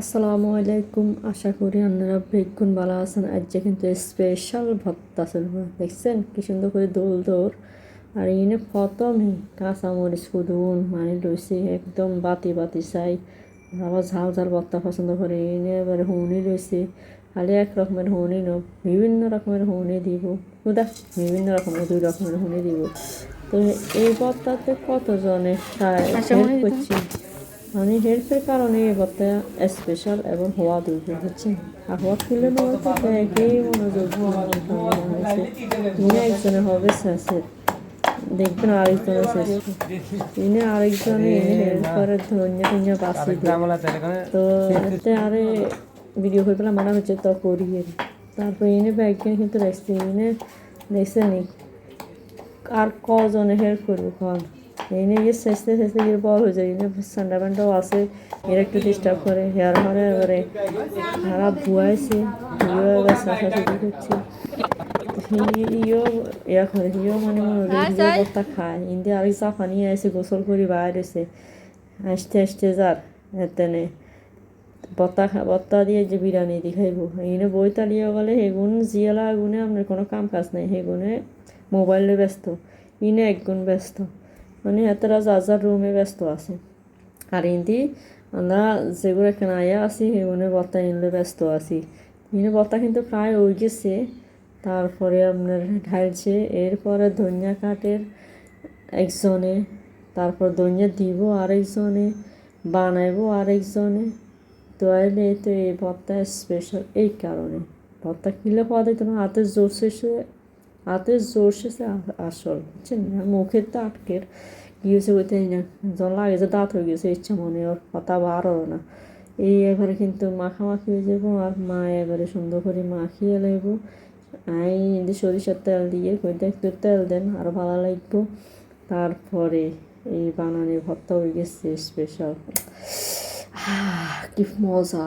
আসসালামু আলাইকুম। আশা করি আপনারা বেগুন ভালো আছেন। আজকে কিন্তু স্পেশাল ভর্তা চলবে, দেখছেন কি সুন্দর করে দোল দৌড়। আর এনে প্রথমে কাঁচামরিচ কুদুন মানে রয়েছে একদম বাতি বাতি চাই, আবার ঝাল ঝাল ভর্তা পছন্দ করে। এনে এবারে হুনি রয়েছে, খালি এক রকমের হুনি ন, বিভিন্ন রকমের হুনি দিব খুদা, বিভিন্ন রকমের 2 রকমের হুনি দিব। তো এই ভর্তাতে কতজনে হেল্প করছি, মানে হেল্পের কারণে এই ভর্তা স্পেশাল এবং হওয়া দরকার হচ্ছে। আর হওয়া তুলে নেওয়া তো দেখেই মনোযোগ হয়েছে। ইনি একজনে হবে শেষের, দেখবেন আরেকজনের শেষ, ইনি আরেকজনে ইনি হেল্প করে ধন্য ধন্য বাঁচি তো এতে আরে ভিডিও করে পেলাম মানা হচ্ছে তো করিয়ে। তারপর এনে ব্যাগিয়ে কিন্তু রাখছি, এনে দেখছেন আর কজনে হেল্প করবো কন। এনে গিয়ে শেষতে শেষতে গিয়ে বল হয়ে যায়। এনে সান্ডা প্যান্টাও আছে, এর একটু ডিস্টার্ব করে হেয়ার হরে এবারে হারা ভুয়াইছে, হিও এবার শাসাশুটি করছে। হিও ইয়া করে, হিও মানে হিও বস্তা খায়। ইন্দি আরেক চাপা নিয়ে এসে গোসল করি বাইর এসে আসতে আসতে যার এতেনে বত্তা দিয়ে যে বিরিয়ানি দি খাইব। এনে বই তালিয়ে গেলে সেগুন জিয়ালা আগুনে আপনার কোনো কাম কাজ নাই, সেগুনে মোবাইলে ব্যস্ত, ইনে একগুণ ব্যস্ত, মানে এতরা যার রুমে ব্যস্ত আছে। আর ইন্দি আমরা যেগুলো এখানে আয়া আছি সেগুলো বত্তা ইনলে ব্যস্ত আছি। ইনে বত্তা কিন্তু প্রায় হয়ে গেছে। তারপরে আপনার ঢালছে, এরপরে ধনিয়া কাটের একজনে, তারপর ধনিয়া দিব আরেকজনে, বানাইবো আরেকজনে। তো আইলে তো এই ভর্তা স্পেশাল এই কারণে। ভর্তা কিনলে পাওয়া যেত না, হাতের জোর শেষে আসল, বুঝছেন না, মুখের তো আটকের কী হয়েছে বলতে না, যখন লাগে যে দাঁত হয়ে গেছে ইচ্ছা মনে, ওর কথা বারও না। এই এবারে কিন্তু মাখামাখি হয়ে যাবো, আর মা এবারে সুন্দর করে মাখিয়ে লাগবো। আই সরিষার তেল দিয়ে কইতে একটু তেল দেন আরও ভালো লাগবো। তারপরে এই বানানের ভর্তা হয়ে গেছে স্পেশাল, কি মজা।